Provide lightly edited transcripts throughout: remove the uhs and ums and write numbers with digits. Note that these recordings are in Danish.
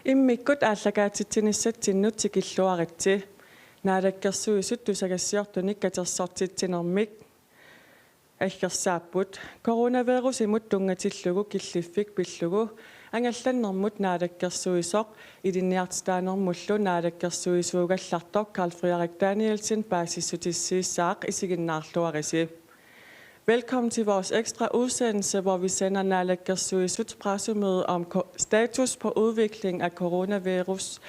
Immikkut ааллакаатитсинissatsinнут тикиллуаритси наалаккерсуисут тусагассиортуник катерсортитсинермик аллерсааппут коронавирус имут тунгатиллугу киллиффик пиллугу ангалланнэрмут наалаккерсуисоқ илинниартитаанермуллу наалаккерсуисуугаллартоқ Carl Friedrich Danielsen basissutissiissaaq isiginnaarluarisi. Velkommen til vores ekstra udsendelse, hvor vi sender Naalakkersuisuts pressemøde om status på udvikling af coronavirus.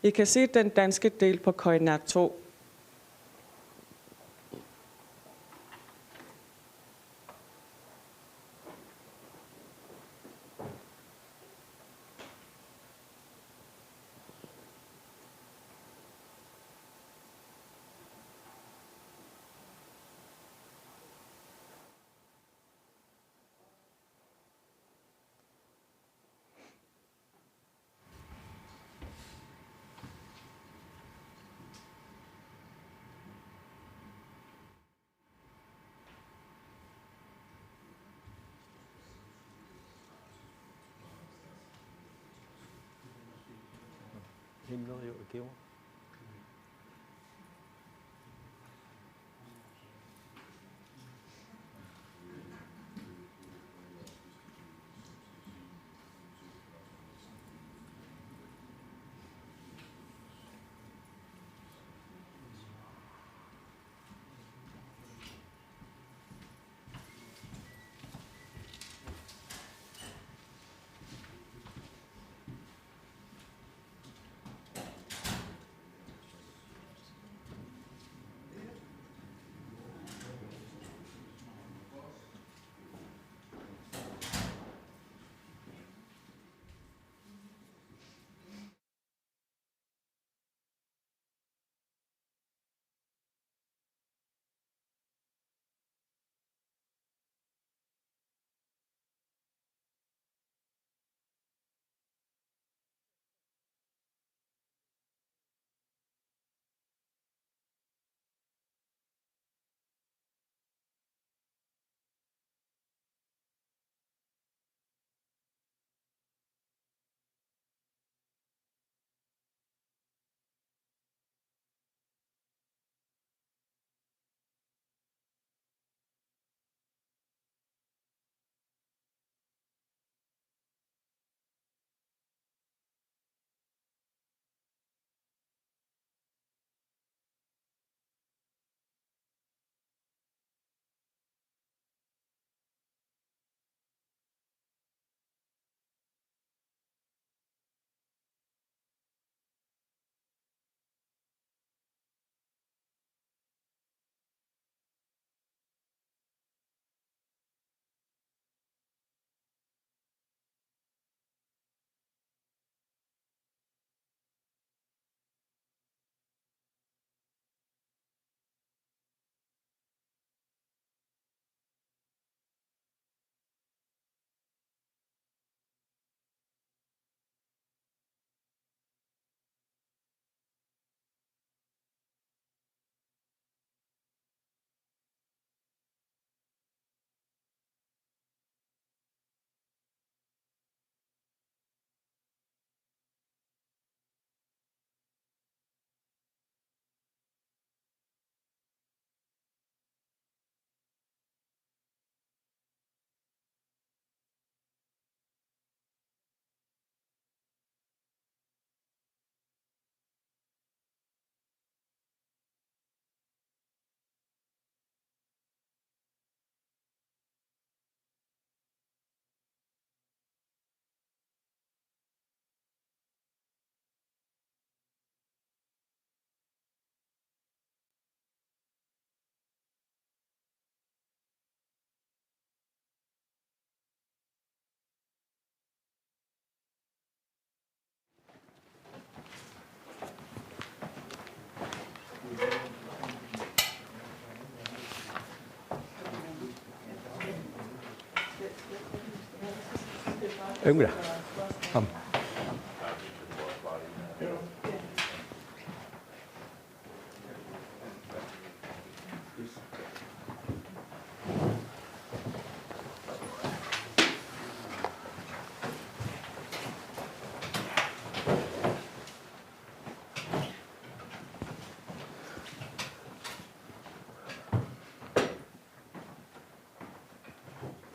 I kan se den danske del på Koinat 2. Yngre. Kom.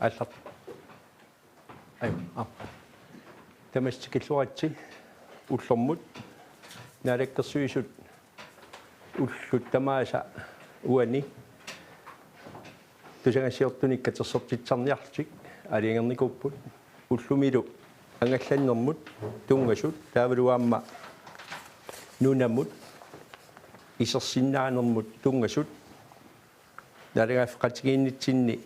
аллар тамастикиллуарти уллормут наалаккерсуисут уллут тамааса уани тусангасиортуник катерсортитсарниарлутик алиангерникуппут уллумилу ангалланнэрмут тунгасут таавалуаама нунамут исерсиннаанермут тунгасут налагааффеқатигииннитсинни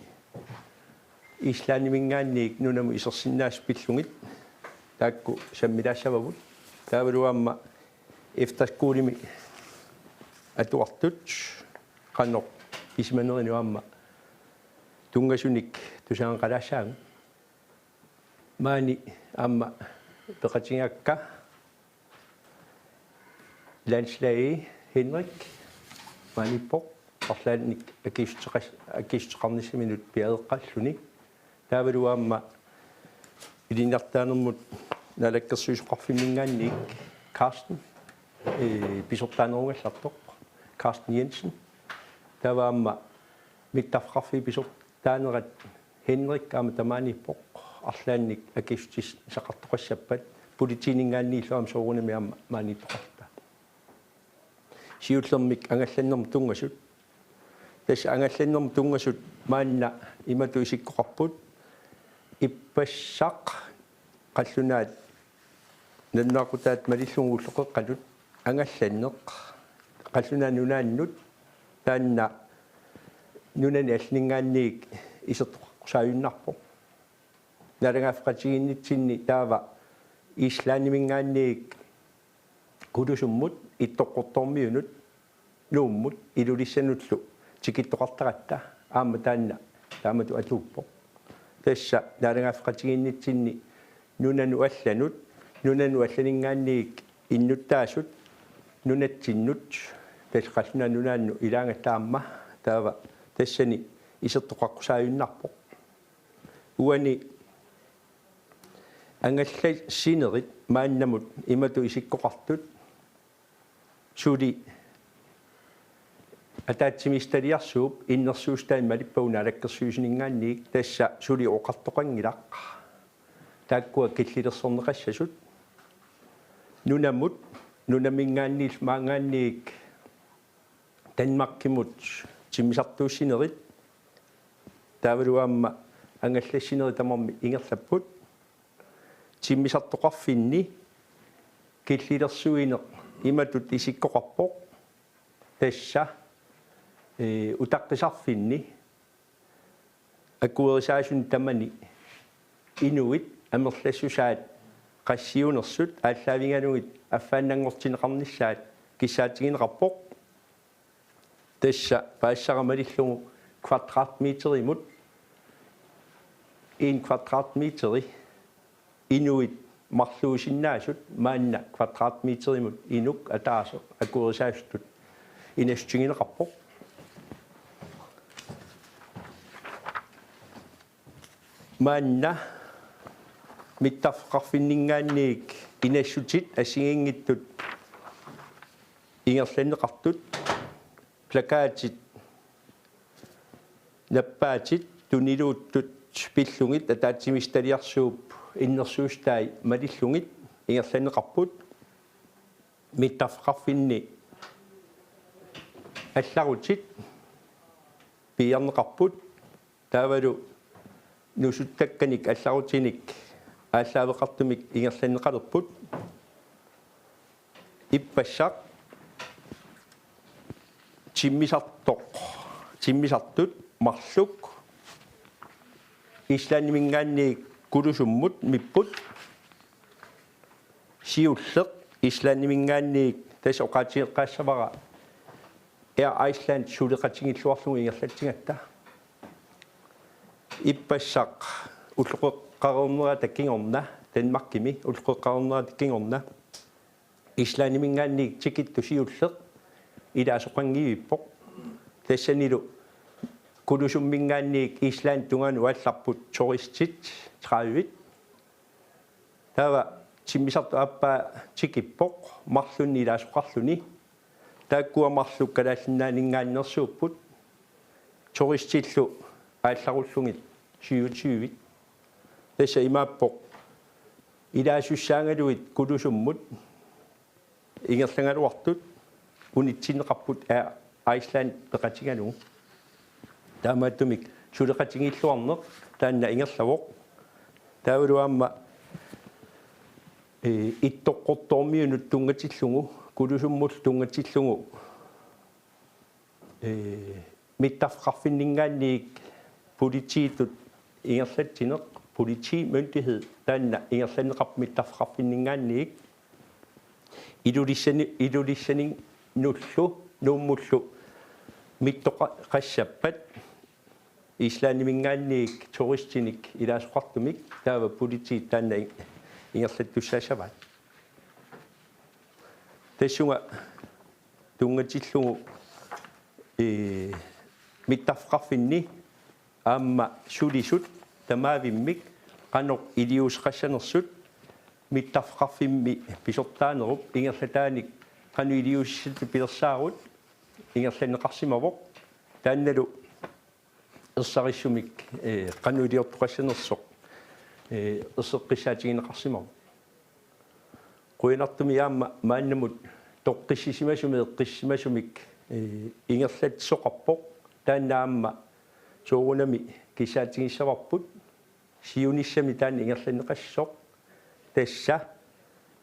ислаанимингаанниик нунаму исерсиннаас пиллугит таакку саммилаассававут таавалуаама эфтаскуулими атуартут qannoq исманеринуаама тунгасуник тусаанqalaassaang маани аама пеқатингакка ланслаи Henrik маниппоқ орлаанник акистеқарниссиминут пиаеққаллуни таавалуаама илинартаанермут налаккерсуисоқарфиммингаанник Carsten писортаанерунгallартоқ Carsten Jensen таваама миттафқарфи писортаанерат Henrik аама тамааниппоқ орлаанник акистис сақартоқассаппат политинингааннииллуам соорунами аама мааниппоқарта сиуллермик ангалланнерм тунгасут тас ангалланнерм тунгасут маанна имату исиккоқарпут иппассақ қаллунаат наннаақутаат малиллунгууллоқеққалут ангалланнеқ қаллунаа нунааннут таанна нунани аллингаанниик исертоққусааюннарпо налагааффеқатигииннитсинни таава ислаанимингаанниик кудусуммут иттоққортормиунут нууммут илулиссануллу тикиттоқартаратта аама таанна таамату атууппо тасса налагааффеқатигииннитсинни нунану алланут нунану алланингаанниик иннуттаасут нунатсиннут тасқаллуна нунаанну илаангаттаамма таава тассани исертоқаққусааюннарпо уани ангаллай синерит мааннамут имату исиккоқартут сули атаатсимисталиарсууп иннерсуустаан малиппауна алаккерсуусинингаанниик тасса сули оқартоқангилақ тааккуа киллилерсорнеқассасут нунамут нунамингаанниил маангаанниик танмаркимут тиммисартууссинерит таавалуаама ангаллассинери тамарми ингерлаппут тиммисартоқарфинни киллилерсуинеқ иматут исиккоқарпоқ тасса утаққисарфинни аккуерисаасун тамани инуит амерлассусаат qassiunersut ааллаавингалугит аффааннангортинеқарнissaат киссаатигинеқарпоқ тасса паассарамалиллугу квадратметеримут 1 квадратметери инуит марлуусиннаасут маанна квадратметеримут инук атаасо аккуерисаастут инастигинеқарпоқ маанна миттаффеқарфиннингаанниик инассутит ассигингиттут ингерланнеқартут плакаатит наппаатит тунилууттут пиллугит атаатсимисталиарсууп иннерсуустай малиллугит ингерланнеқарпут миттаффеқарфинни алларутит пиарнеқарпут таавалу нусуттакканик алларутиник ааллаавеқартумик ингерланнеқалерпут иппассақ тиммисартут марлук ислаанимингаанниик кулусуммут миппут сиуллеқ ислаанимингаанниик тас оқаатигеққаассавара Air Iceland сулеқатигиллуарлугу ингерлатсигатта иппассақ уллоқеққарернера таккингорна Данмаркими уллоқеққарернера таккингорна ислаанимингаанниик тикитту сиуллеқ илаасоқангивиппоқ тассанилу кулусуммингаанниик Исланд тунгану алларпут туристит траавит тава тиммисарту аппа тикиппоқ марлунни илаасоқарлуни тааккуа марлук калааллиннаанингааннерсууппут туристиллу аалларуллугит 27 tässä imappoq ilaasussaangaluit kulusummut ingerlangaluartut unitsinneqarput Iceland peqatigalu taamaattumik suleqatingilluarneq taanna ingerlavoq taavuluamma ittoqqortormiunut tungatillugu kulusummul tungatillugu mittafqarfinningaanniik politiitut ingerlatsineq politimyndighed taanna ingerlanneqarp mittafqarfinningaanniik ilulissaning nullu nuummullu mittoqassappat islaanimingaanniik turistinik ilaasuqartumik taava politi taanna ingerlattussaasavaat tassunga tungatillugu mittafqarfinni aamma sulisut tamaavimmik qanoq iliusqassanersut mittafqarfimmi pisortaanerup ingerlataanik qanu iliussatu pilersaarut ingerlanneqarsimavoq taannalu ersarisumik qanu iliortuqassanersoq erseqqissaatigинеқарсимавоq quinartumi aamma maannamut toqqissisimasumi eqqissimасумик ingerlatsoqarpoq taanna aamma soorunami kissaatigissavarput siunissami taanna ingerlanneqassoq tassa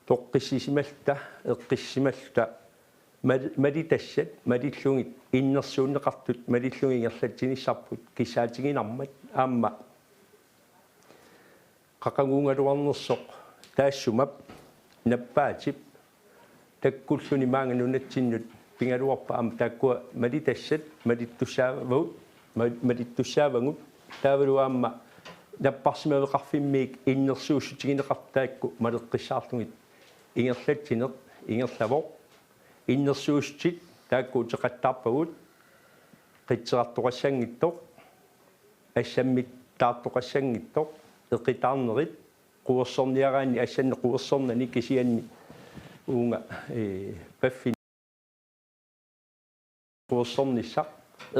toqqissisimalta eqqissimalta malitassat malillungit innersuunneqartut malillungi ingerlatinissarput kissaatiginarmat aamma qaqanguungaluarnersoq taassumap nappaatip takkulluni maanganunnatsinnut pingaluarpa aam taakkua malitassat malittussaavagut taavalu aamma napparsimaveqarfimmiik innersuussutigineqartaakku maleqqissaarlungit ingerlatsineq ingerlavoq innersuussit taakku teqattaarpagut qitserartoqassangittoq assammittaartoqassangittoq eqitaarnerit quersorniaraanni assanne quersornani kisianni uunga paffin quersornissaq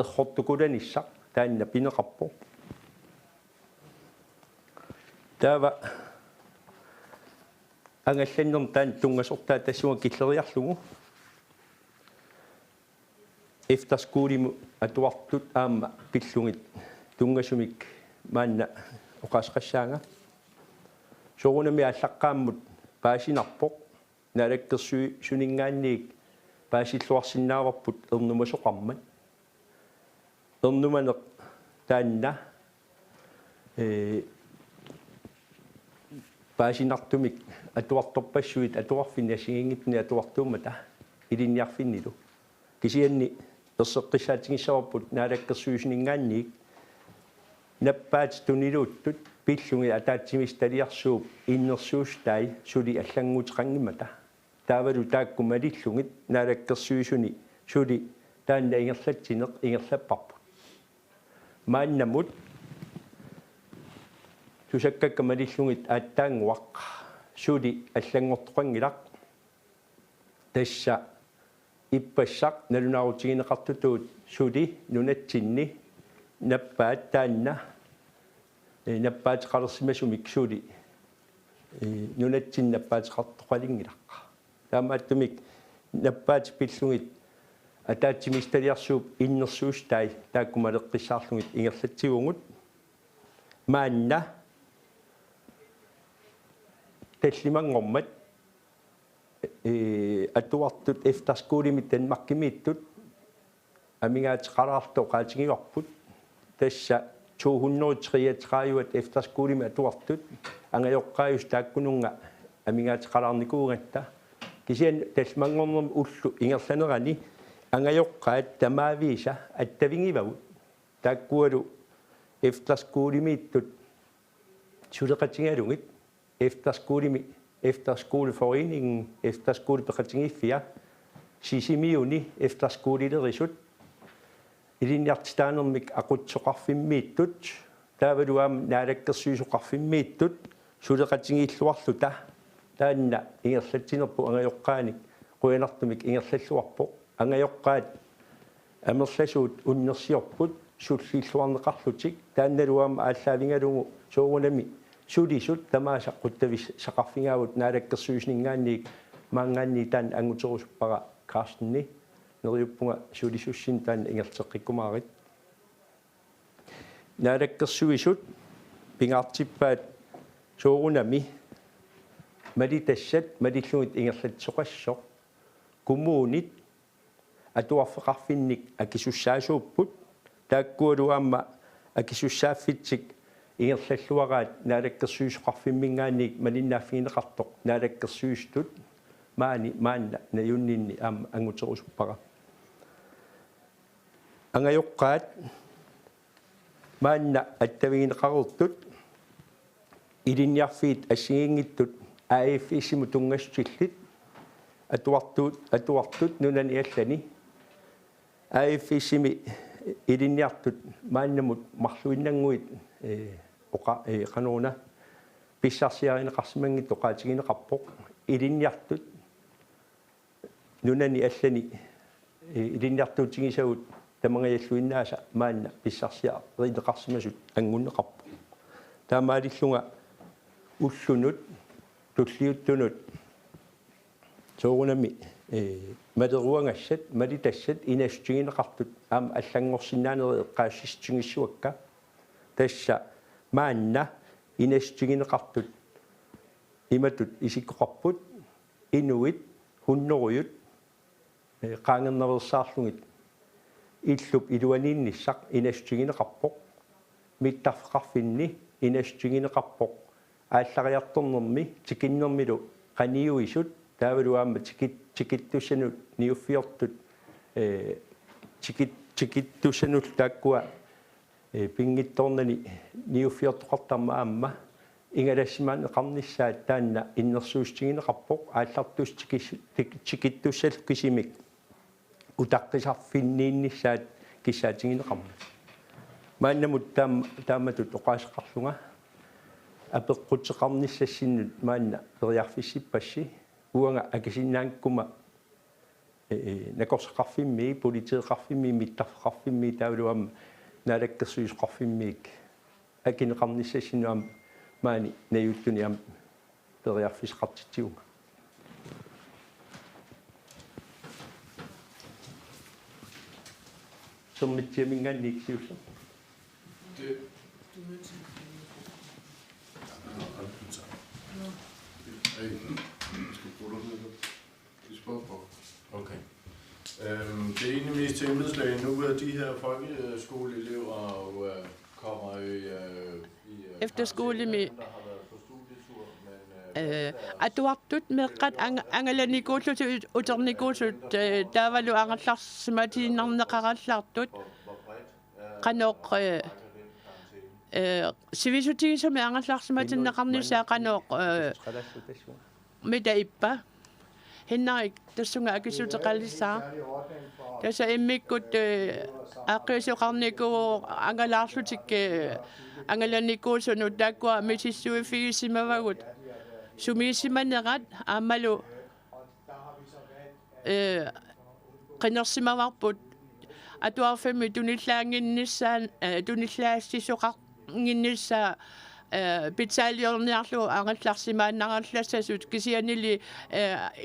erhortukulanissaq taanna pineqarpo taava angallannerm taan tungasortaa tassunga killeriarlugu efterskuulimu atuartut aamma pillungit tungasumik maanna oqaasqassaanga soorunami allaqqaammut paasinarpoq nalakkersui suningaanniik paasilluarsinnaavarput ernumasoqarmat ernumaneq taanna paasinartumik atuartorpassuit atuarfinni assigingitni atuartuummata ilinniarfinnilu kisianni erseqqissaatigissavarput naalakkersuisuningaanniik nappaat tuniluuttut pillungi ataatsimis innersuustai suli allanguuteqangimmata taavalu taakku malillungit naalakkersuisuni suli taanna ingerlatsineq ingerlapparput maannamut susakkakka malillungit aattaanguaq suli allangortoqangilaq tassa ippassaq nalunaaruutigineqartutuut suli nunatsinni nappaat taanna nappaatiqalersimasumik suli nunatsin nappaatiqartoqalingilaq taamaattumik nappaati pillungit ataatimistaliarsuup innersuustai taakkumaleqqissaarlungit ingerlatsigungut maanna tallimangormat atuartut efterskuulimit tanmarkimiittut amingaatiqalaarto qaatigigarput tassa 233 efterskuulimi atuartut angajoqqaajus taakkununga amingaatiqalaarnikuugatta kisian talmangornerm ullu ingerlanerani angajoqqaat tamaaviisa attavingivagut taakkualu efterskuulimiittut suleqatigalungit efterskoleforeningen efterskolebeqatingiffia sisimiuni efterskoleillerisut ilinniartitaanermik aqutsoqarfimmiittut taavaluam naalakkersuisuqarfimmiittut suleqatingilluarluta taanna ingerlatsinerpu angajoqqaanik quinartumik ingerlalluarpoq angajoqqaat amerlasuut unnersiorput sulliilluarneqarlutik taannaluama ааллаавингалугу соорунами сулисут тамаасаққуттавис сақарфингаагут наалаккерсуиснингаанниик маангаанни таан ангутерусуппара Карстенни нериуппунга сулисуссин таан ингертеққиккумаарит наалаккерсуисут пингаартиппаат соорунами малитассат малиллугит ингерлатсоқассоқ кумуунит атуарфеқарфинник акисуссаасууппут тааккуалуаама акисуссааффитсик ингерллуараат наалаккерсуисоқарфиммингаанник малиннааффигинеқартоқ наалаккерсуистут маанна наюннинни аама ангутерусуппара ангайоққаат маанна аттавигинеқарертут илинниарфиит ассигингиттут ааффисиму тунгассиллит атуартут нунани аллани ааффисими илинниартут мааннамут марлуиннангуит qanuna pissarsiarinеqarsimangit toqaatigineqarpoq ilinniartut nunani allani ilinniartuutigisagut tamangajalluinnaasa maanna pissarsiarineqarsimasut angunneqarpoq taamaalillunga ullunut tulliuttunut soorunami maderuangassat malitassat inastigineqartut aama allangorsinnaaneri eqqaassistigissuakka tassa maanna inastigineqartut imatut isikkoqarput inuit hunnoruyut qaangernerersaarlungit illup iluaniinnissaq inastigineqarpoq mittarfeqarfinni inastigineqarpoq ааллариарторнэрми тикиннэрмилу qaniuisut таавалуаама тикиттуссанут ниуффиортут тикиттуссанул тааккуа пингитторнани ниуффиортоқартарма аама ингалассимаанеқарниссаат таанна иннерсуустигинеқарпоқ ааллартус тикиттуссалу кисимик утаққисарфиннииннссаат киссаатигинеқарма мааннамут тааматут оқаасеқарлунга апеққутеқарниссассиннут маанна периарфиссиппасси уанга акисиннаанккума накорсеқарфимми политеқарфимми миттарфеқарфимми таавалуама наалаккерсуисоқарфиммиик акинеқарниссассинуам маани наюттуни ам периарфисеқартитсиунга суммитсиамингаанник сиулла Okay. Det er egentlig mest til emneslag. Nu er de her folkeskoleelever kommer i efterskole med atuartut meqqat angalanikuullut uternikullut taavalu angerlarsimatiinarneqarallartut qanoq sivisutisumi angerlarsimatiinneqarnissaa qanoq mida ippa hinnarik tassunga akisuteqalissaa tasa immikkut aqqiusuqarniku angalaarlutik angalanikuusunu taakkua misissuifigisimavagut sumiisimanerat aammalu qinnersimavarput atuarfami tunillaanginnissaan tunillaassisoqarnginnissaa pitsaaliorniarlu angallarsimaannarallassassut kisianili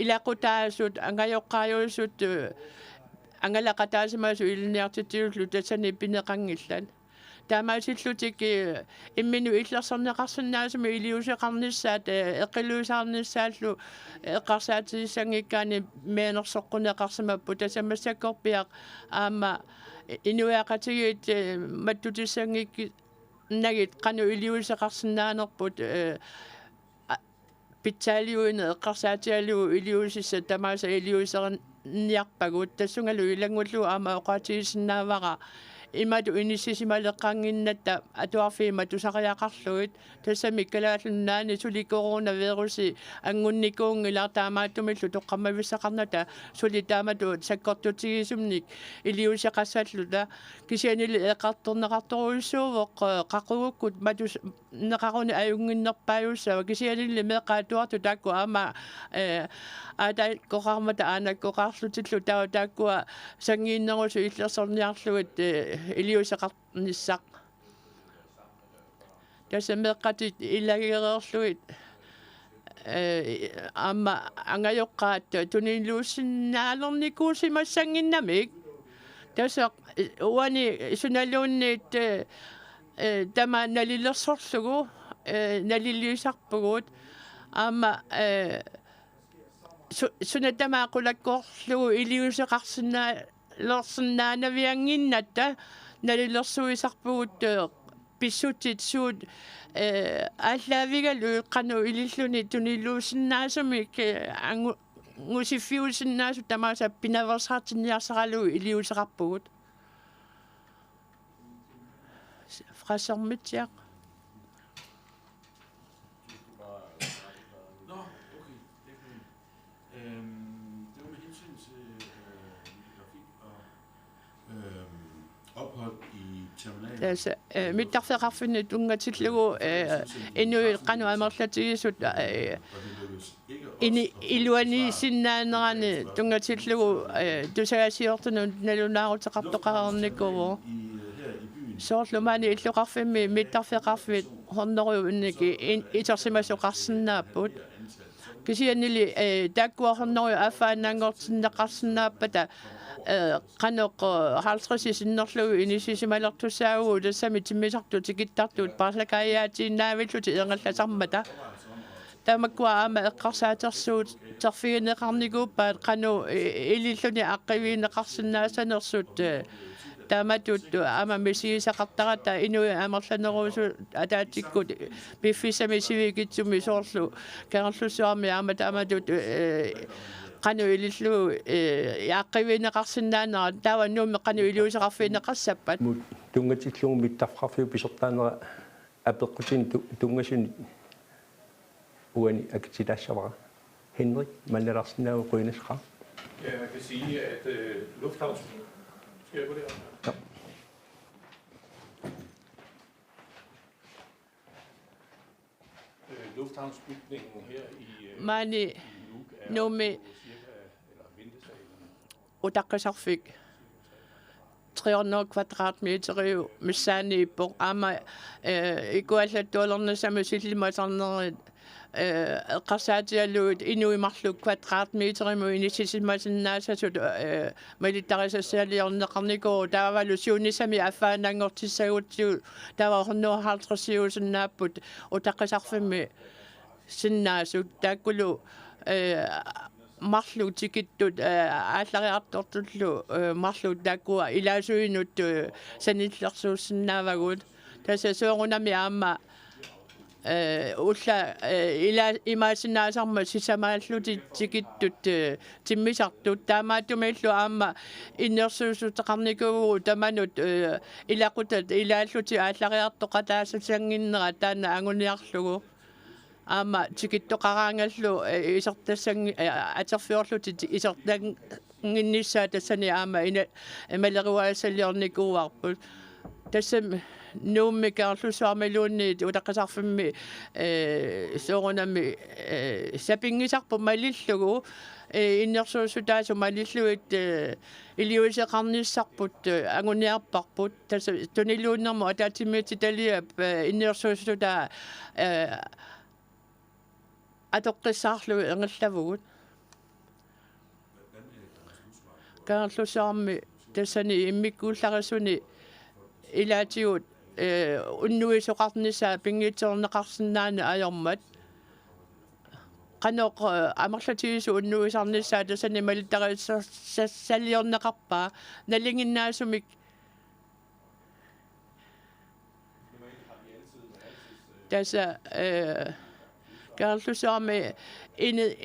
ilaqutaasut angajoqqaajuusut angalaqataasimasu ilniartitiullu tassani pineqangillan taamaasillutik imminu illerserneqarsinnaasumi iliuseqarnissaat eqqiluusarnissaallu eqqarsaatiissangikkaani meenersoqquneqarsimappu tasamassakorpiaq aama inuiaqatigit mattutissangikki nagit qanu iliuseqarsinnaanerput pitsaaliuine eqqarsaatialu iliusissa tamaasa iliuserniarpagut tassungalu ilangullu aama oqaatigisinnaavara imatu inissisimalleqqanginnatta atuarfiima tusariaqarluit tassami kalaallunnaani suli coronavirusi angunnikuungila taamaattumillu toqqamavissaqarnata suli taamatu sakkortutigisumnik iliuseqassalluta kisianili eqartorneqartoruissuuvoq qaqugukkut matus neqaruni ajunginnerpaayussava kisianili meeqaatuartu taakku aama aata qoqarmata aanakkoqarlutillu taakku sangiinnerusu illersorniarluit илиусеқарнissaq таса меққатит илагерерлуит амма ангайоққаат тунилууссиннаалерникуусимассангиннамик таса уани суналуунниит тама налилерсорлугу налилиусарпугут аама сунатамаақулаккоорлугу илиусеқарсинаа лерсиннаанавиангиннатта налилерсуисарпугут писсутит суут ааллаавигалу қану илиллуни тунилуусиннаасумик ангусиффиусиннаасу тамааса пинаверсаартинниарсаралу илиусеқарпугут фрасермитсиақ ophold i terminalen. Altså, mittarfeqarfinni tungatillugu inui qanu amerlatigisut ini iluani sinnaanerani tungatillugu tusagasiortunu nalunaaruteqartoqarernikuvu soorlumani illuqarfimmi mittarfeqarfit horneru unniki itersimasuqarsinnaaput kisianili taakkuarnerju affaanaangortinneqarsinnaapata qanoq 50 sinnerlugu inisisimalertussaagu tassami timmisartu tikittartuut parlakaaiaatiinnaavillути eqallasarmata tamakkua aama eqqarsaatersuut terfigineqarniguuppaat qanu ililluni aqqiviineqarsinnaasanersut tamatut ama misiisaqartarata inui amerlaneruusu ataatikkut biffisami sivikitsumi soorlu kererlussuarmi aama tamatut qanu ilillu yaaqqiviineqarsinnaanera taava nuummi qanu iluuseqarfiineqassappat tungatillugu mittafqarfiu pisertaanera apeqqutin tungasuni uani akitsilaassavara Henrik Mallerarsinaagu quinasqa. Ja, man kan sige, at lufthavns... Skal jeg gå der? Ja. Lufthavnsbygningen her i mani nuummi utaqqisarfik 300 kvadratmeter missaaniippoq aama ikuallattualernassami sillimasarnerit eqqarsaatialluut inuimarluk kvadratmeterimu inissisimasinnaasasut malittarisassaaliorneqarnikuu taavalu suunisami affaanaangortissaguttigu taava 150 utaqqisarfimmi sinnaasut taakkulu marlu tikittut ааллариартортлу марлу таккуа илаасуинут санилlersuussinnaavagut таса соорунами аама улла ила имаасиннаасарма сисамааллути тикиттут тиммисартут таамааттумииллу аама иннерсуусутеқарникуугу таманут илақутат илааллути ааллариартоқатаассангиннера таана ангуниарлугу аама тикиттоқараангаллу исертассанги атерфиорлути исертангиннissaа тассани аама ина малеруаасаллиорникууарпут тассам nuummi kerlussuarmiluunniit utaqqisarfimmi soorunami sapingisarpu malillugu innersuussutaasu malilluit iliuiseqarnissarput anguniarparput tassa tuniluunnermu ataatimiiti taliap innersuussutaa atoqqissaarlu engallavugut kerlussuarmi tassani immikkuullarissuni ilaatigut unnuisoqarnissaa pingiitserneqarsinnaani ajormat qanoq amerlatigisu unnuisarnissaa tassani malittarissalliorneqarpaa nalinginnaasumik tassa kerlussuarmi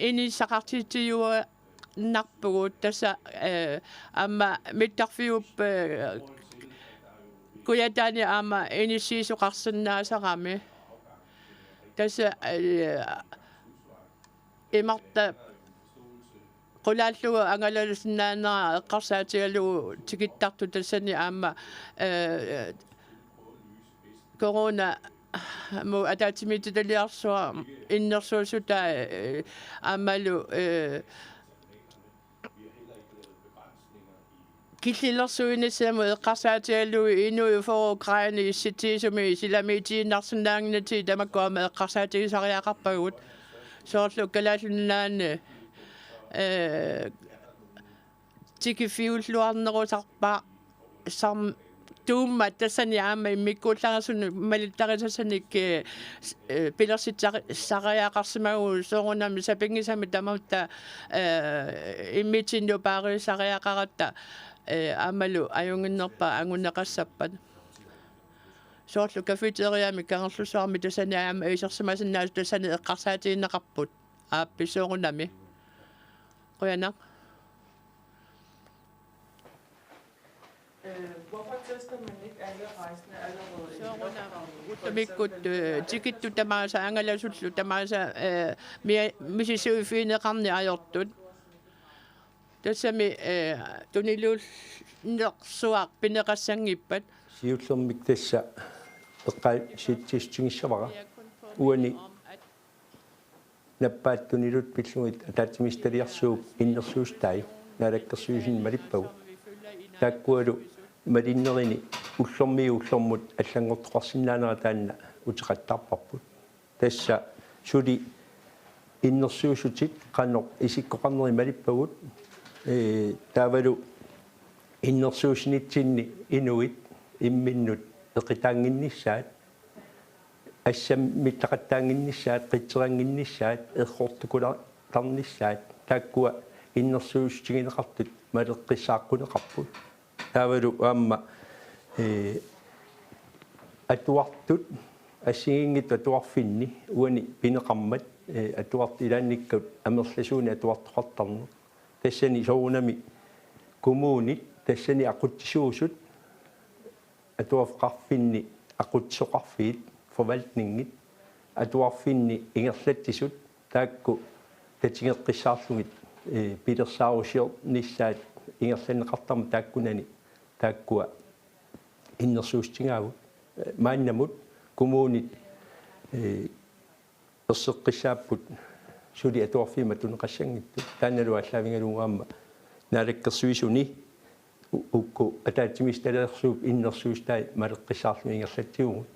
inisaqartitiiua narpugut tassa amma mittarfiup kuyataani aama inissiisuqarsinnaasarami tassa imarta qulaallugu angalalusinnaanera eqqarsaatigalugu tikittartu tassani aama corona mu ataatimiitaliarsua innersuusuta aamalu Killillersuine samud qasaatiallu inu for Ukraine sittisumi silamiti narsunnaangna ti tamakkuama qasaatigisariaqarpagut soorlu kalaalunnaanne tikifiulluarnerusarpa sam tuumma tassani aama immikkuullarasun malittarisassanik pilersitsariaqarsimagu soorunami sapingisami tamamta immitinnu paarisariaqaratta amalu ajunginnerpa anguneqassappat soorlu kafeteriami kangerlussuarmi tassani aama isersimasinnaas tassani eqqarsaatiinneqarput aappi soorunami qoyanaq. Hvorfor tester man ikke alle rejsende allerede? Utamikkut tikittu tamaasa angalasullu tamaasa misisuufiineqarni ajortut tassami tunilullersuaq pineqassangippat siullermik tassa eqqai sittistingissavara uani nappaatunilut pilluit ataatimisteriarsuup innersuustai nalakkersuusin malippagu taakkualu malinnerini ullormiullormut allangortoqarsinnaanera taanna utiqattarparput tassa suli innersuusutit qannoq isikkoqarneri malippagut taavalu innersuusinitsinni inuit imminnut eqitaanginnissaat ассаммиттақаттаангиннссаат қитсераннгиннссаат эрхортукулартарнissaат тааккуа иннерсуустигинеқартут малеққиссааққунеқарпут таавалу аама атуартут ассигингит атуарфинни уани пинеқармат атуарт илаанниккут амерласууни атуартоқартарне тассани соорунами коммунит тассани ақутсуусут атуарфқарфинни ақутсоқарфиит forvaltningen atuarfinni ingerlatsisut taakku tatsingeqqissaarlugit pilersaarusio nissaat ingerlanneqartarma taakkunani taakkua innersuustingaagut maannamut kommunit erseqqissaaput suli atuarfiima tuneqassangittu taannalu allaavingaluungaamma naalakkersuisuni ukku ataatsimistaleersuup innersuustai maleqqissaarlu ingerlatsiugut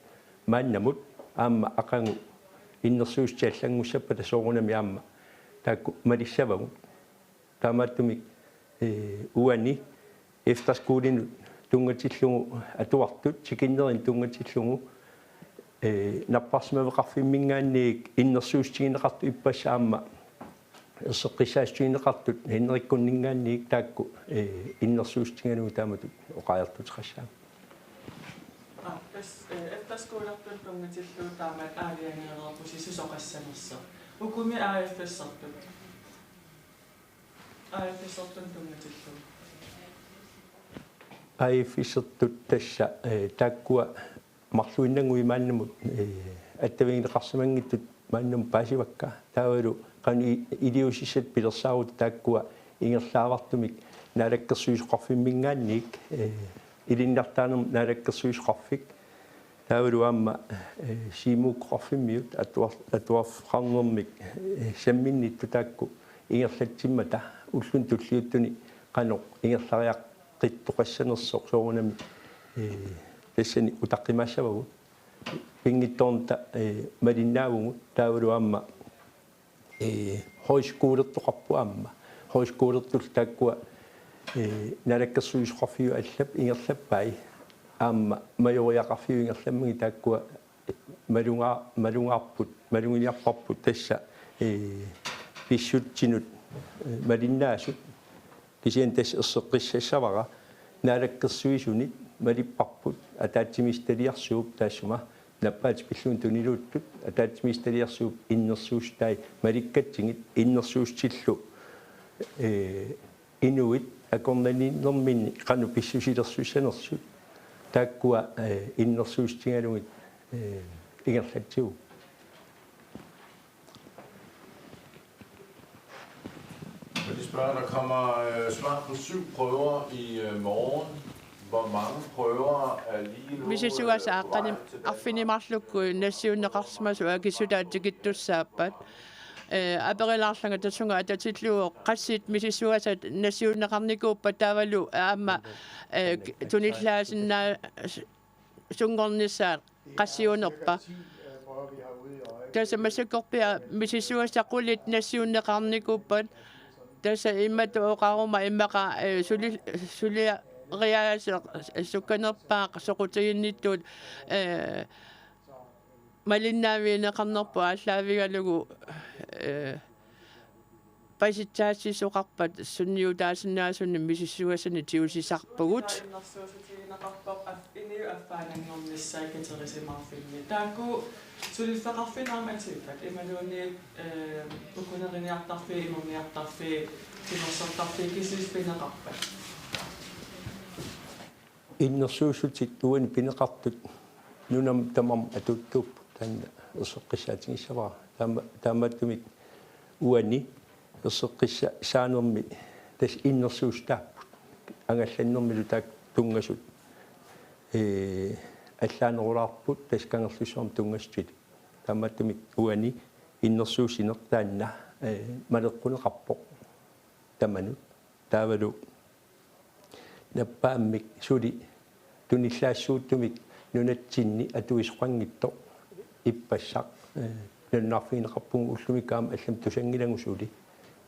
maannamut aamma aqangu innersuustiallangussappa tasoorunami aamma taakku malissavagu taamaattumik uani efterskoolinu tungatillugu atuartut sikinnerin tungatillugu napparsmaveqarfimmingaanniik innersuustigineqartu ippassa aamma erseqqissaastigineqartut hinnerikkunningaanniik taakku innersuustiganugu taamatut oqajartuteqassaam Efterskolertun tungatillu taamat aaliangeererpu sisusoqassanersa ukumi aaffassartut aaffassartun tungatillu aaffisertut tassa taakkua marluinnangui maannamut attavingneqarsimangittut maannam paasivakka taavalu qani iliusissat pilersaarut taakkua ingerlaavartumik naalakkersuisoqarfimmingaanniik ilinnartaanum naalakkersuisoqarfik taavalu aamma siimuuqqarfimmiut atuarqarnermik samminnittu taakku ingerlatsimmata ullun tulliuttuni qanoq ingerlariaqqittoqassanersoq soorunami tassani utaqqimassavagu pingittornta malinnaavugut taavalu aamma højskolertoqarpu aamma højskolertul taakkua naalakkersuisoqarfiu allap ingerlappai aamma majoriaqarfiu ingerlammagi taakkua malungaarput tassa pissutsinut malinnaasut kisian tass erseqqissassavara naalakkersuisunit malipparput ataatsimistaliarsuup taassuma nappaat pilluun tuniluuttut ataatsimistaliarsuup innersuustai malikkatsingit innersuustillu inuit akornaninnerminni qanu pissusilersussanersut taakkua innersuustingalugit ingerlatsigu De spørger, der kommer svar på 7 prøver i morgen. Hvor mange prøver er lige nu? Hvis jeg så at affinimarslukku nassiunneqarsmasu akisutaattikittussaappat aperilaarsanga tassunga atatilluu qassit misissuasat nassiunneqarnikuuppa tavalu aamma tunillaasinna sungornissaat qassiunerpa tasa massakorpia misissuassaqullit nassiunneqarnikuuppat tasa immatu oqaruma immaqa sulia riaaseq sukkanerpaaq soqutiginnittuut малиннаавиинеқарнерпу ааллаавигалугу паситсаассисоқарпат сунниутаасиннаасунни мисиссуасани тиусисарпугут Iniu affaananngornissai katerisimаарfimmi taaku sulilfeqarfinaarmatippak imaluuni ukunerinniartarfi imorniartarfi timersortarfi kisilfineqarpat иннерсуусутит уани пинеқартут нунам тамам атуттууп танна ерсеққиссаатингиссавара тааматтумик уани ерсеққисса саанерми тас иннерсуустааппут ангалланнэрмилу таак тунгасут аллаанерулаарпут тас кангерлуссуарм тунгастит тааматтумик уани иннерсуусинертаанна малеққунеқарпоқ таманут таавалу наппааммик сули туниллаассууттумик нунатсинни атуисоқангитто иппассақ нуннарфинеқарпугу уллумикаама аллам тусангилагусули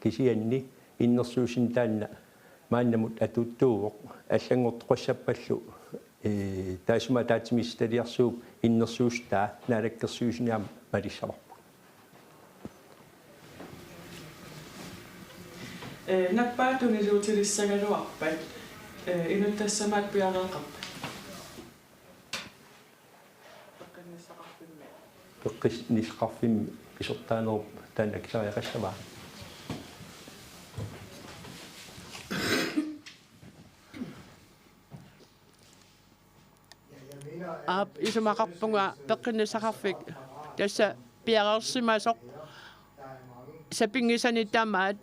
кисианни иннерсуусин таанна мааннамут атуттууоқ аллангортоқассаппаллу таасума таатимисталиарсууп иннерсуустаа наалаккерсуусиниам малиссаварпу наппаатунилуутилиссагалуарпат инуттассамаат пиареэқарпат пеққиснисқарфимми писертаанеруп таанаксариақассаваа исумақарпунга пеққиннисақарфик тасса пиареерсимасоқ сапингисани таамаат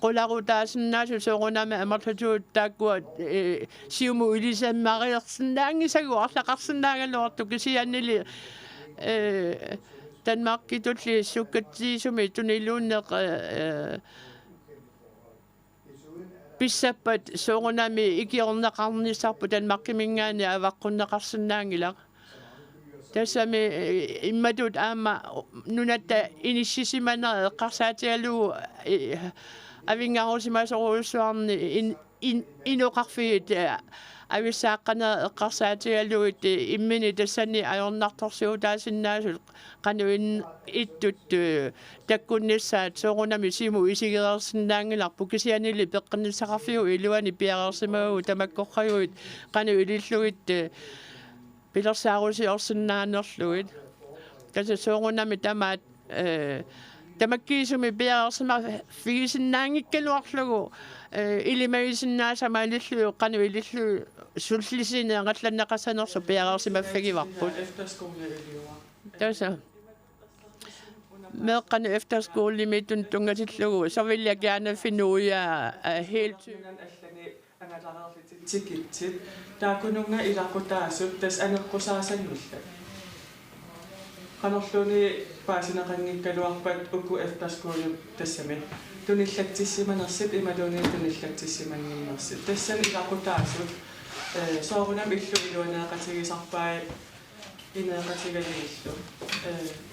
qularuutaasinnaasu soorunama amarlatuut taakkuat siumu ilissammaariersinnaangissagu arlaqarsinnaagalluartu kisiannili Danmarkitulli sukkatsiisumi tuniluunneq pissappat soorunami ikiorneqarnissarpu Danmarkimingaani avaqqunneqarsinnaangilaq tassami immatut aamma nunatta inissisimana eqqarsaatigalugu авингаруусимасоруйуссуарни иноқарфигит ависсааққана эққарсаатигалуит иммини тассани аёрнарторсиутаасиннаасул қануин иттут таккунниссаат соорунами симу исигерерсиннаангиларпу кисианили пеққиннссақарфигу илуани пиареерсимагу тамаккорраюит қану илиллугит пилерсаарусиорсиннаанерлугит таса соорунами тамаат тамаккиисуми пиареерсима фигисиннаангиккалуарлугу илимагисиннаасамаалиллуи қану илиллуи суллисинеэқалланнеқассанерсу пиареерсимаффагиварпут таса меэққану efterskoollimитун тунгатиллугу савилля gerne finde ud af helt tikitsit taakununga ilaqutaasut tas aneqqusaasannulla qanerluni paasineqanngikkaluarpat uku efterskoolum tassami tunillatsissimanersit imaluni tunillatsissimanninnersit tassan ilaqutaasut soorunam illu iluaneeqatigisarpai ineeqatigalillu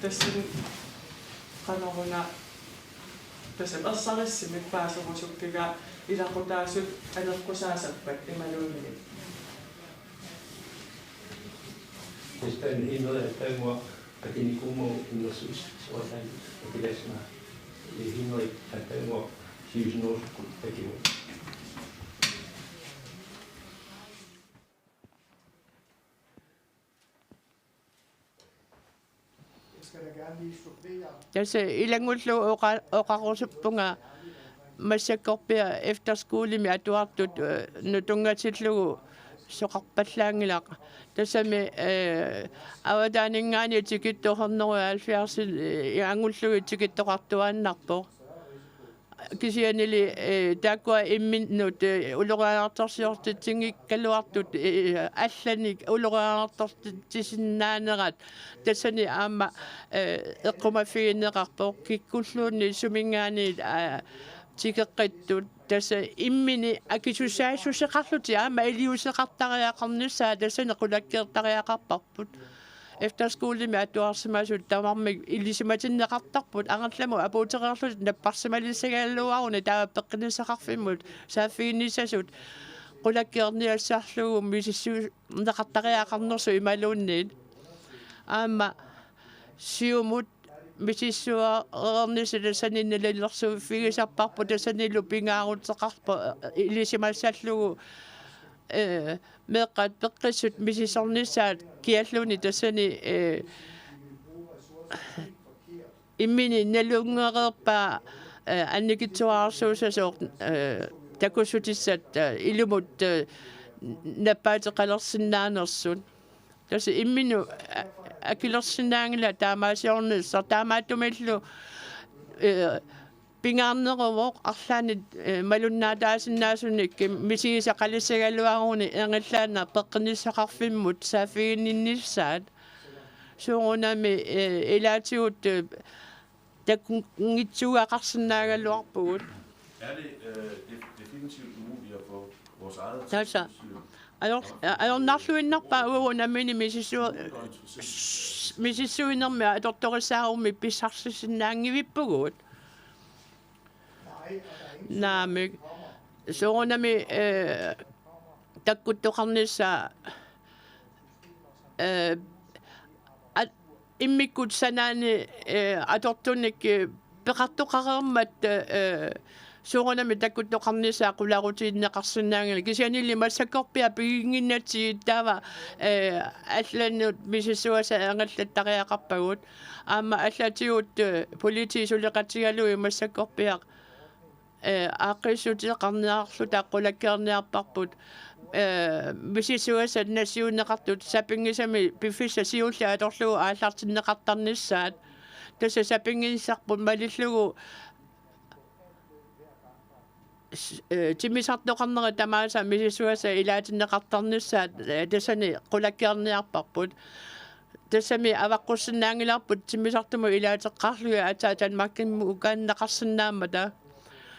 tassan qaneruna tassam erssarissimit paasorusukkiga ilaqutaasut aneqqusaassappat imaluni Están yendo de Taiwán, que tiene como los sus que les ma, y no hay Taiwán, si no es que tasa ilangullu oqarusuppunga массаккорпиа efterskoolimi atuartut nutungatillugu soqarpallaangilaq tassami аватаанингаани тикиттоқарнеру 70 иангуллуги тикиттоқартуааннарпо kisianili taakua imminnut uloraaartorsiortit tingikkaluartut allanik uloraaartortit tisinnaanеrat tassani aama eqqumaffigineqarpoq kikkulluunni sumingaani tikeqqittut tassa immini akisusaassuseqarluti aama iliuseqartariaqarnissaa tassani qulakkeertariaqarparput efterskoolimi atuarsimasut tamarmik ilisimatinneqartarput angerlamu apuuteqerlut napparsimalissagalluaruni taappeqqinisaqarfimmut saaffiinnissasut qulakkeerniassarlugu misissu neqartariaqarnersu imaluunniit aama siumut misissuaernissu tassaninnalillersu figisarparpu tassanilu pingaarutseqarpa ilisimassallugu meeqqat peqqissut misissornissaat kialluni tassani immini nalungereerpaa annikitsuarsuusasooq takussutissat ilumut nappaatеqalersinnaanersun tassa imminu akilersinnaangila taamaasiornissar taamaattumillu pingaarneruvoq arlaanit malunnaataasinnaasunnik misigisaqalissagaluaruni engillaana peqqinissaqarfimmut saafigininnissaat suunami ilaatigut takungitsugaaqarsinnaagalluarpugut definitivt umuligt at få vores eget tassa ajornarluinnarpaa uunamini misissuinermia atortorissaarumi pissarsisinnaangivippugut naamik suunami takkuttoqarnissaa immikkut sanaani atortunik peqartoqareermat suunami takkuttoqarnissaa qulaarutiinneqarsinnaangili kisianili massakkorpia piginginnati taava алланнут мисиссуаса ангаллаттариақарпагут аама аллатигут политисулеқатигалуи массаккорпиақ ааққиссутеқарниарлу тааққулаккерниарпарпут мисиссуаса нассиунеқартут сапингисами пиффисса сиулла аторлугу ааллартиннеқартарниссаат тасса сапингиссарпут малиллугу тимисартоқарнери тамааса мисиссуаса илаатиннеқартарниссаат тассани қулаккерниарпарпут тассами аваққуссиннаангиларпут тимисартуму илаатеққарлуга атаа танмаккимму укааннеқарсинаамата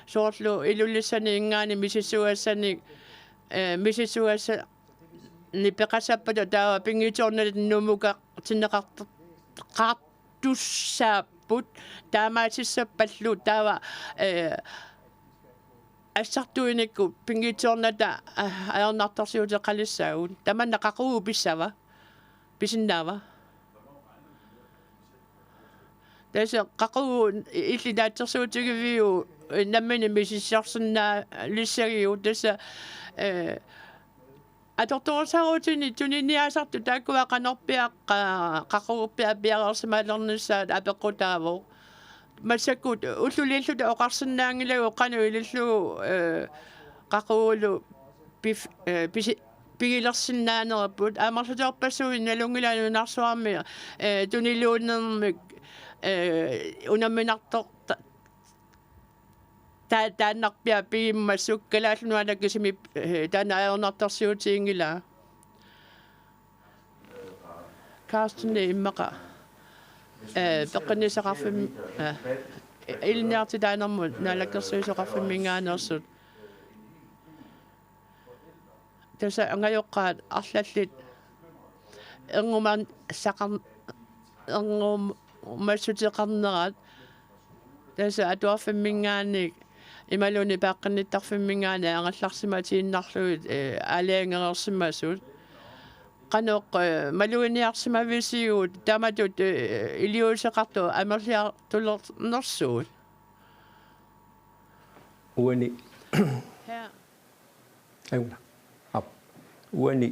соорлу илуллиссани ингаани мисиссуассани мисиссуасса нипеқасаппата таава пингиторнали нумука тиннеқартуссааппут таамаатиссаппаллу таава ассартуиникку пингиторната аернартарсиутеқалиссаагут таманнақақугу писсава писиннаава таса қақугу иллинаатсерсуутигивиу наммини мисиссарсиннаа лиссагиу таса аторторсарутини туниниасарту тааккуа қанорпиаққа қақугуппиа пиарерсимаалернissaат апеққутаавоо массаккут уллулииллута оқарсинаангилагу қану илиллугу қақуулу пигилерсинаанераппут аамарсутерпассуи налунгилаанунарсуарми тунилууннермик унамминартор тааннарпиа пигиммассук калааллунуалаккисими таанаернартарсиутиингила Карстенне иммақа пеққинисақарфим илниартитаанермут наалаккерсуисоқарфиммингаанерсут таса ангайоққаат арлаллит энгуман сақар энгум массутеқарнерат таса атуарфиммингааник ималуни пааққинниттарфиммингаана ангалларсиматииннарлуит алиангерерсимасут qanoq maluiniarsimavisiuut tamatut iliuseqartu amerliartulernersuut uani her ayuna ap uani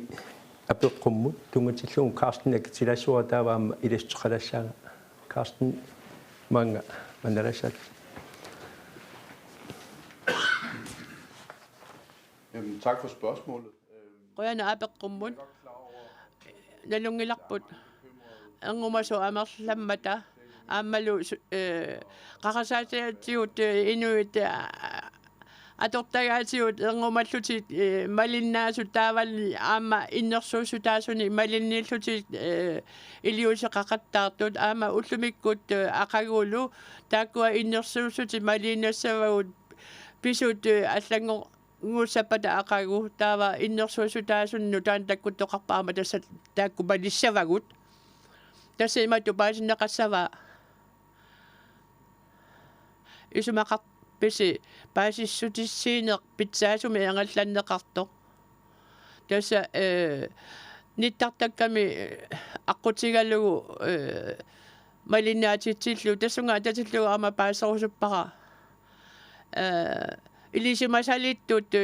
apeqqummut tungatilluun Karsten tilassuara taavaama ilistqalassaaga Karsten manga manalassat Tak for spørgsmålet. qoyana apeqqummut nalungilarput angumasu amerlammata аммалу qaqasaatiatiut inuit atortagaatiut erngumallutiit malinnaasut taavali aama innersuusutaasuni malinniillutiit iliuseqaqattaartut aama ullumikkut aqagulu taakkua innersuusuti malinnassavagut pisut allango nguussapata aqagu taava innersuusutaasunnu taan takkuttoqarpaama tassa taakku malissavagut tassa imattu paasinneqassava isumaqarpisi paasissutissiineq pitsaasumi angallanneqarto tassa nittartakkami aqqutigalugu malinnaatitsillu tassunga tatillugu ama paaserusuppaqa ilisimasalittut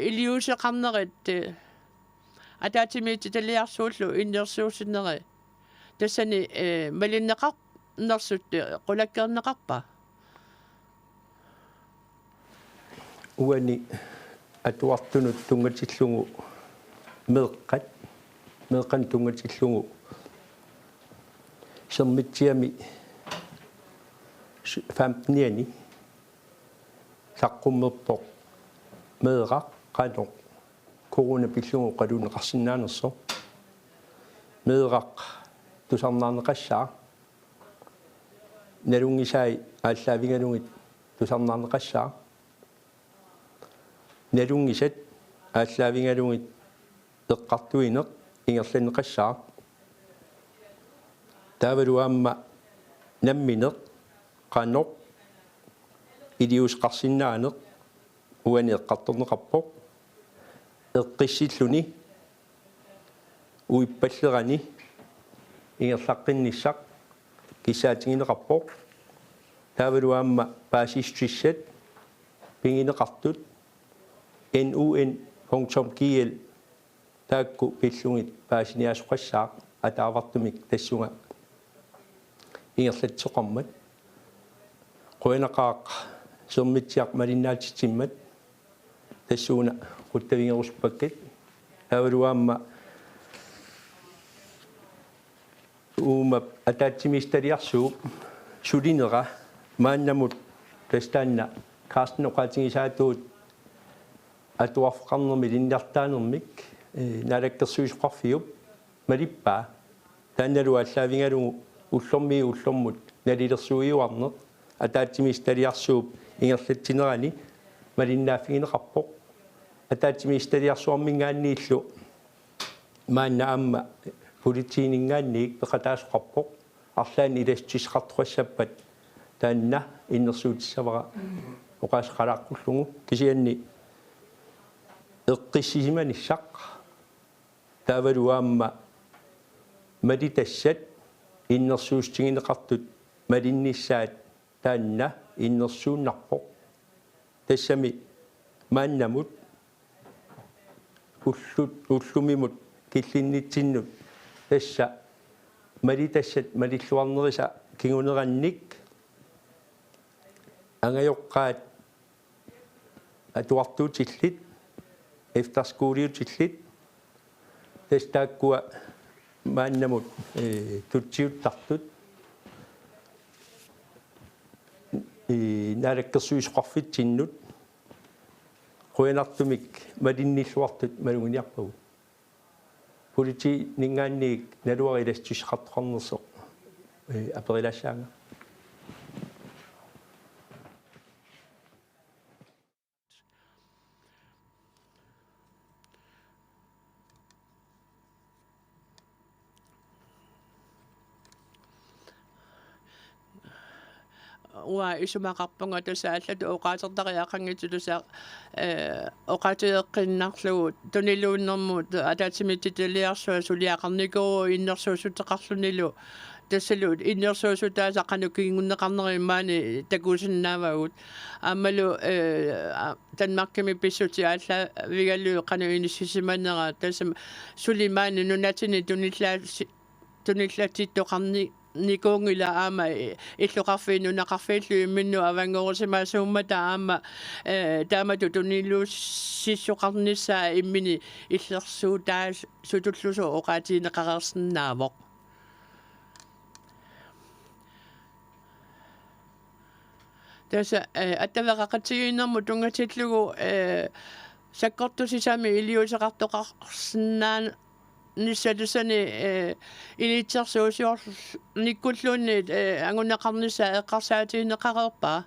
iliuseqarnerit ataatimiit taliarsuullu innersuusinneri tassani malinneqarnersut qulakkerneqarpa uani atuartunut tungatillugu meeqqan tungatillugu sermitsiami 15 saqqummerpoq meeqaq qanoq corona-pillugu qaluneqarsinnaanerso meeqaq tusarnaarneqassaa nalungisaai ааllaавигалугит тусарнаарнеқассаа налунгисат ааllaавигалугит эққартуинеқ ингерланнеқассаа таавалуаама намминеқ qanoq илиусқарсиннаанеқ уани эққарторнеқарпоқ эққиссиллуни уиппаллерани ингерлаққинниссақ кисаатингинеқарпоқ таавалуаама паасистриссат пингинеқартут nun.gl таакку пиллугит паасиниасоқассаа атаавартумик тассунга ингерлатсоқармат қуинақаақ сермитсиақ малиннаатитсиммат тассууна қуттавингеруспаккат таавалуаама уумап атаатсимисталиарсууп сулинера мааннамут тастаанна Карстен оқаатингисаатуут атуарфеқарнерми линнартаанермик налаккерсуисоқарфиуп малиппаа таанналу аллаавингалугу уллормут налилерсуиуарнеқ атаатсимисталиарсууп ингерлатсинерани малиннааффигинеқарпоқ атаатсимисталиарсуармингааннииллу маанна аама политиинингаанниик пеқатаасоқарпоқ арлаани иластисеқартуассаппат таанна иннерсуутиссавара оқаасеқалааққуллугу кисианни эққиссисиманиссақ таавалуаама малитассат иннерсуустигинеқартут малинниссаат таанна иннерсууннарпоқ тассами мааннамут уллумимут киллиннитсиннут тасса малитассат малиллуарнериса кигунеранник ангайоққаат атуартуутиллит эфтерскуулиутиллит тастааккуа мааннамут тутсиуттартут налаккерсуисоқарфитсиннут қуянартумик малинниллуартут малугиниарпагу полити нингаанниик налуариластисеқартоқарнерсоқ аперилассаага уа исумақарпунга тусааллату оqaatертариақангитулуса оqaатеэққиннарлугу тунилууннэрмут атаатимиттилиарсуа сулиақарникоо иннерсуусутеқарлунилу тассалуут иннерсуусутаасақану кигингуннеқарнери маани такуусиннаавагут аамалу танмаркими писсути аалла вигаллуу қану иниссисиманера тассам сулимаани нунатини туниллатиттоқарни никонгила аама иллоқарфиинунақарфииллу имминну авангорусимаасууммата аама таамату туниллууссиссоқарниссаа иммини иллерсуутаа сутуллусу оqaатиинеқарерсиннаавоқ tässä attaveqaqatigiinnermu tungatillugu sakkortusisami iliusaqartoqarsinaan nissalusani ilitsersuusior nikkulluunni angunneqarnissa eqqarsaatiinneqareerpaa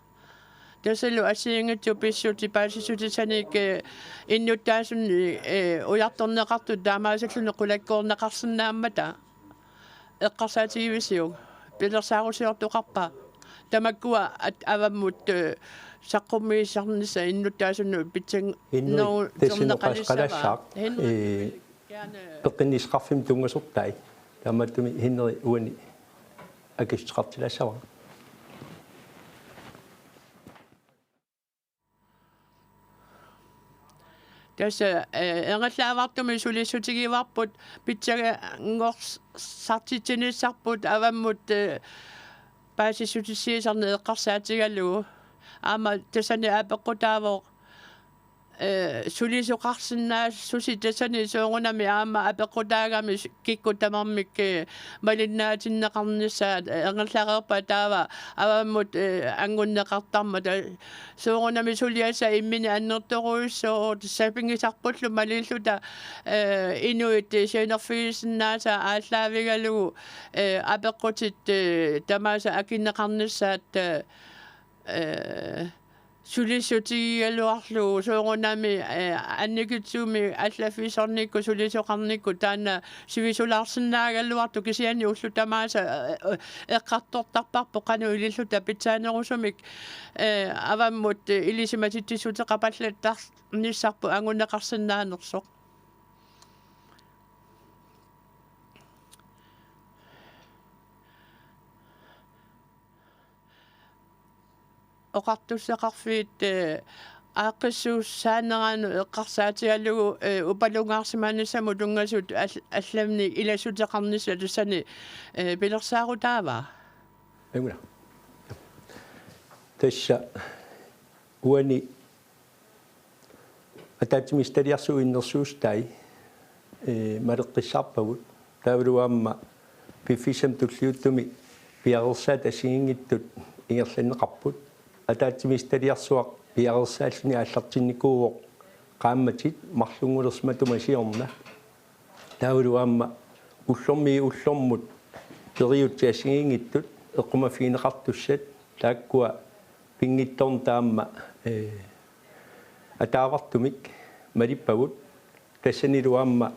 tasalu asiingattu pissuti paasisutissanik innuttaasunni ujartorneqartu taamaasallune qulakkoorneqarsinnaammata eqqarsaatiivisiug pilersaarusiortuqarpaa tamakkua avammut saqqummiissarnissa innuttaasunnu pitsang no tessinneqasqalassaq peqinnisqarfim tungasortai tamattumi hinneri uani akistqartilassava tässä engatlaavartumi sulisutigivarput pitsaga ngorsartitinissarput avammut paasissutisiisarne eqqarsaatigallugu aama tasani apeqqutaavoq sulisuqarsinnaassusi tasani soongunami aama apeqqutaagami kikkutamarmik malinnaatinnaqarnissaat engallareerpa taava avammut angunneqartarma soongunami suliassa immini annertoruissoor sapingisarpullu malilluta inuit seenerfiisinnaasa ааllaavigalugu apeqqutit tamaasa akinneqarnissaat sulisutigialuarlu soongunami annikitsuumi allaffisornikku sulisoqarnikku taana sivisulaarsinnaagalluartu kisiani ullu tamaasa eqqartortarparpo qanu ililluta pitsaanerusumik avammut ilisimatittissuteqapallattarnissarpu angunneqarsinnaanersoq oqartussaqarfiit aaqissuussaaneranu eqqarsaatigallugu upalungaarsimaannissamu tungasut allamni ilasuteqarnissa tussani pilersaarutaavaa anguna tassa uani ataatsimistariarsu innersuustai maleqqissarpavut taavaluaamma piffisam tulliuttumi piagersaat asiingittut ingerlanneqarput ataatsimistariarsuaq piagersaalluni аллартинникууоq qaammatit marlungulersmatumasiorna taavaluaamma ullormut periutiasiingittut eqqumafiineqartussat taakkua pingittorn taamma ataavartumik malippagut tassaniluaamma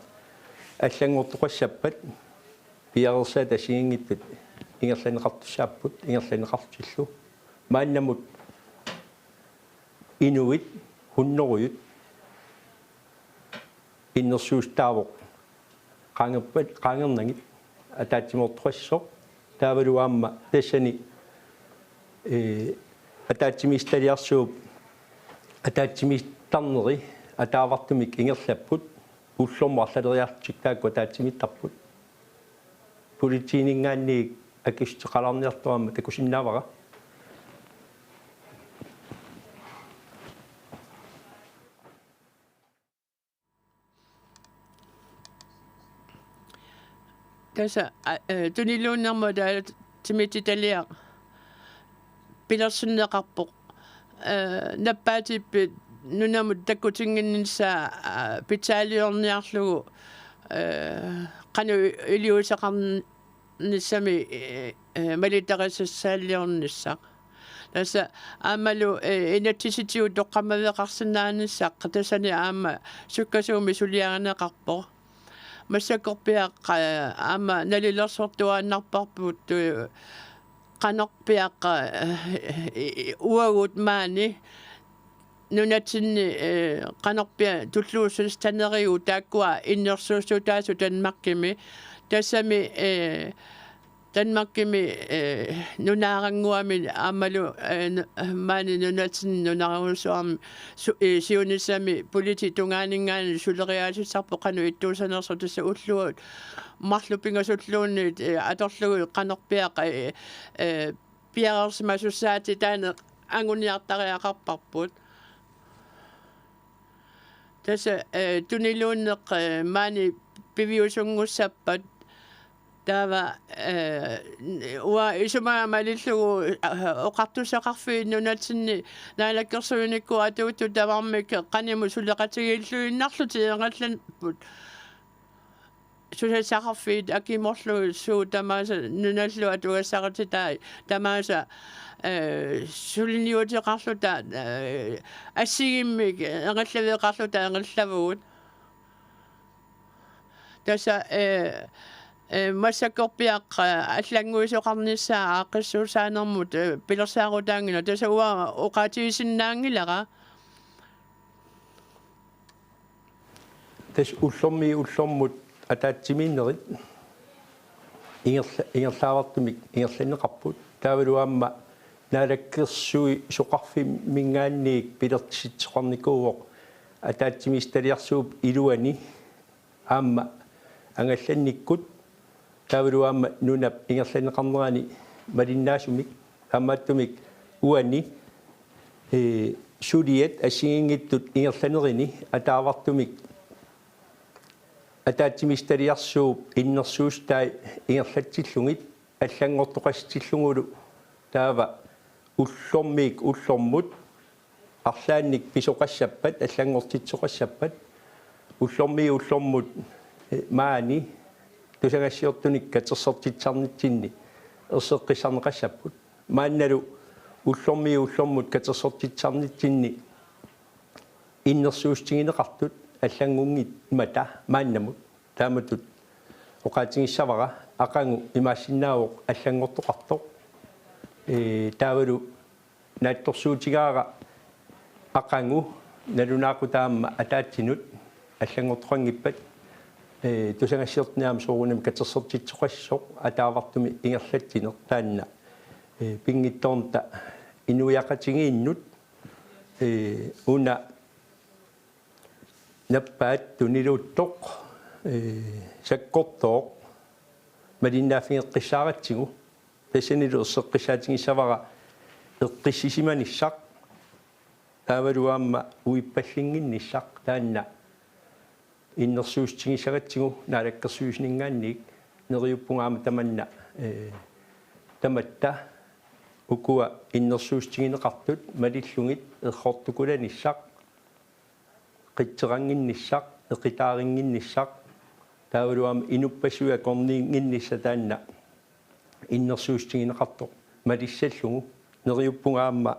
аллангортоқассаппат piagersaat asiingittut ingerlaneqartussaapput ingerlaneqartillu maannamut inuit hunnoruyut innersuustaavoq qaangernangit ataatsimortoqassoq taavaluaamma tassani ataatsimistaliarsuup ataatsimisttarneri ataavartumik ingerlapput ullormu arlaleriartik taakku ataatsimитtarput politiiningaanniik akisteqalarniartuamma takusinnaavara tässä tunilluunnermu taa timititaliaq pilersunneqarpoq nappaatippit nunamut takkutinginnissaa pitsaaliorniarlugu qanu iliusaqarnissami malitarissaaliornissaq tässä aamalu inatisitigu toqqamaveqarsinnaanissaq tassani aama sukkasuumi suliareneqarpoq массакорпиақ аама налилерсортуааннарпарпут канорпиаққа уагут маани нунатинни канорпиа туллуусулстанериу тааккуа иннерсуусутаасу танмаркими тассами танмаркими нунаарангуами аамалу маани нунатин нунаарусуарми сиунissami полити тунгааningaani сулериаасиссарпо кану иттуусанерсо тасса уллуут марлупингасуллуунни аторлугу канорпиаqa пиарерсимасуссаати таане ангуниартариақарпарпут тасса тунилууннеқ маани пивиусунгуссаппат Tava ua isuma malillugu oqartusaqarfiinnunatsinni naalakkersuunikku atuuttu tavarmik qanimu suleqatigilluinnarluti engallanput susasaqarfiit akimorlu suu tamaasa nunallu atugassaqatitaa tamaasa suliniutiqarluta assigimmik engallaveeqarluta engallavugut tasa массаккорпиақ аллангуисоқарнissaa ааққиссуусааnermut пилерсаарутаангина таса уа оқаатигисиннаангилара тас уллормут атаатсимииннерит ингерлаавартумик ингерланеқарпут таавалуаама наалаккерсуи соқарфи мингаанниик пилертиситсоқарникууоқ атаатсимисталиарсууп илуани аама ангалланниккут таавалуаама нунап ингерланеқарнерани малиннаасумик аммааттумик уани сулиет ассигингиттут ингерланерини атаавартумик атаатсимисталиарсууп иннерсуустай ингерлатсиллугит аллангортоқассиллугулу таава уллормут арлаанник писоқассаппат аллангортитсоқассаппат уллормут маани тусагассиортуникка терсортитсарнитсинни ерсеққиссарнеқассаппут маанналу уллормут катерсортитсарнитсинни иннерсуустигинеқартут аллангунгит мата мааннамут тааматут оқаатингиссавара ақангу имаассиннаавоқ аллангортоқартоқ таавалу наатторсуутигаара ақангу налунаақутаама атаатсинут аллангортоқангиппат тусагассиортниаама соорунами катерсортитсоқассоқ атаавартуми ингерлатсинер таанна пингитторнта инуяқатигииннут уна наппаат тунилуттоқ саккортооқ малиннааффингеққиссааратсигу тассанилу ерсеққиссаатингиссавара эққиссисиманиссақ таавалуаама уиппаллингинниссақ таанна иннерсуустигиссагатсигу наалаккерсууснингаанник нериуппунгаама таманна таматта укуа иннерсуустигинеқартут малиллугит эрхортукуланиссақ qitserangинниссақ эқитаарингинниссақ таавалуаама инуппасуя корниингиннисса таанна иннерсуустигинеқартоқ малиссаллугу нериуппунгаама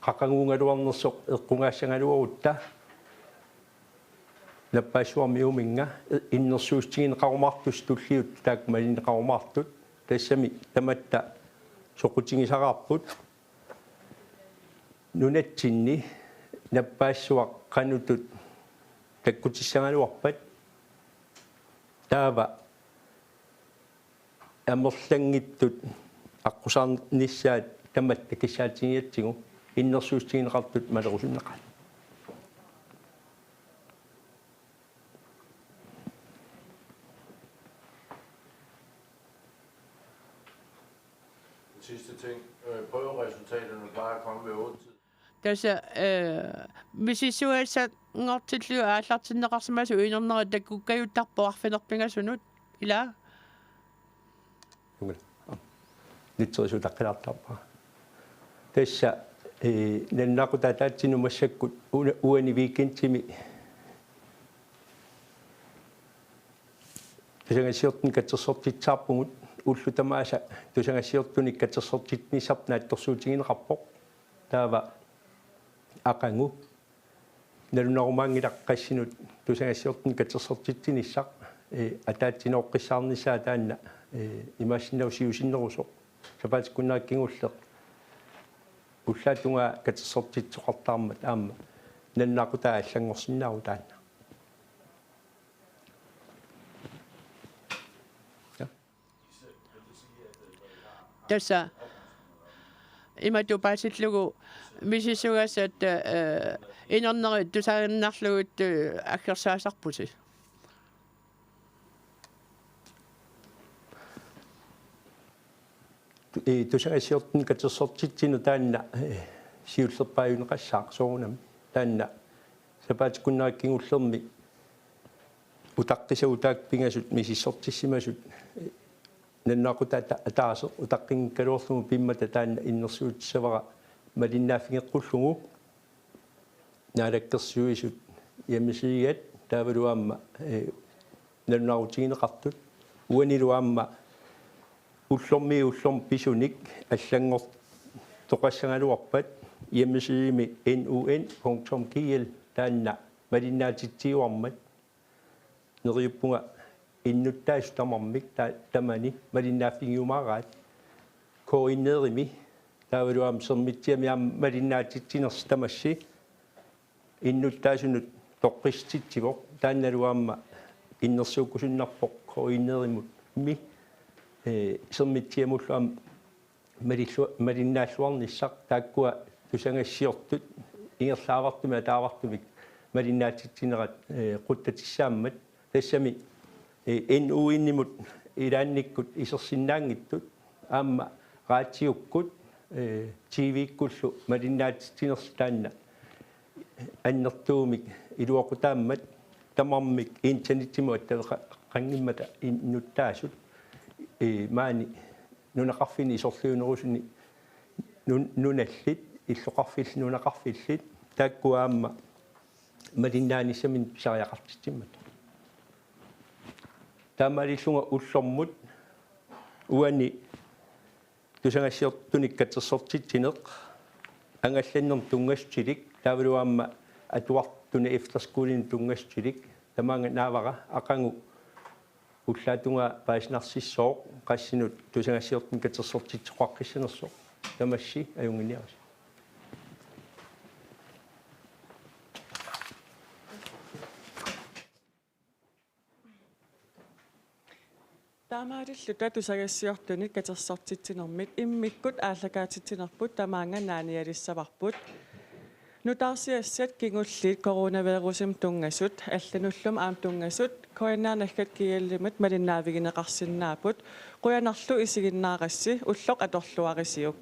qaqangungaluarnersoq eqqungaassангалуарутта наппаасуармиуминга иннерсуустигинеқарумаартус туллиут таак малинеқарумаартут тассами таматта соқутигисараарпут нунатсинни наппаассуақ qanutut таккутиссангалуарпат таава амерлангиттут аққусаарниссаат таматта киссаатигиатсигу иннерсуустигинеқартут малерусуннеқат Sidste ting. Prøveresultaterne plejer at komme ved 8-tid. таса мисисуаса ngortillu ааллартиннеқарсимасу уинернера таккуккаюттарпоарфинерпингасунут ила нитсерису таққилаартарпа тасса наннақутаатаатсинумассаккут уани викентими тусангассиортни катсерсортитсаарпугут уллутамааса тусангассиортуник катсерсортитнисарнаат торсуутигинеқарпоқ таава ақангу налунарумаангилаққассинут тусангассиортни катсерсортитсиниссақ атаатсинооққиссаарнissaа таанна имаассиннау сиусиннерусоқ сапаатиккуннааккингуллеқ уллаатунга катсерсортитсоқартаармат аама наннаақутаа аллангорсиннаау таанна таса иматупаасиллугу мисисугасат инернери тусаагиннарлугут аггерсаасарпути тусагассиортни катсерсортитсину таанна сиуллерпааюнеқассаақ соорунам таанна сапаатиккуннааккингуллерми utaqqisagutaak pingasut misissortissimasut nannaquta ataaso utaqqinkaluorlumu pimmata taanna innersuutissavara malinnaaffingeqqullugu naalakkersuisut yamisiigat taavaluamma nannarutigineqartut uaniluamma ullormi pisunik allangor toqassangaluarpat yamisiimi nun.kl taanna malinnaatitsiuarmat neriuppunga innuttaas tamarmik tamani malinnaaffingiumaaraat koinneerimi taavaluam sermittiami malinnaatitsinersi tamassi innuttaasunut toqqistitsigor taannaluamma innersuukkusunnarpoq koinneerimut mi sermittiamulluam malinnaалluarnissaq taakkua tusangassiortut ingerlaavartumi ataavartumik malinnaatitsinerat quttatissaammat тассами NU-иннимут илаанниккут исерсиннаангиттут аама раатиуккут TV-ккуллу малиннаатитсинерс таанна аннертуумик илуақутааммат тамармик интернеттиму аттавеқа қангиммата иннуттаасут маани нунақарфини исорлуунерусуни нуналлит иллоқарфил нунақарфиллит тааккуаама малиннааниссамин сариақартитсиммат таамалиллунга уллормут уани тусангассиортуник катсерсортитсинеқ ангалланнер тунгастилик таавалуаама атуартуна эфтерскуулин тунгастилик тамаанга наавара ақангу уллаатунга пааснарсиссоо qassинут тусангассиортун катсерсортитсоқаққиссанерсоо тамасси аюнгиниарис таамаалиллу татусагассиортуник катерсортитсинермит иммиккут ааллакаатитсинерпут тамаанга нааниалиссаварпут нутаарсиассат кингуллит коронавирусим тунгасут аллануллум аам тунгасут коиннаанаггат киаллимат малиннаавигинеқарсинаапут қуянарлу исигиннаарасси уллоқ аторлуарисиук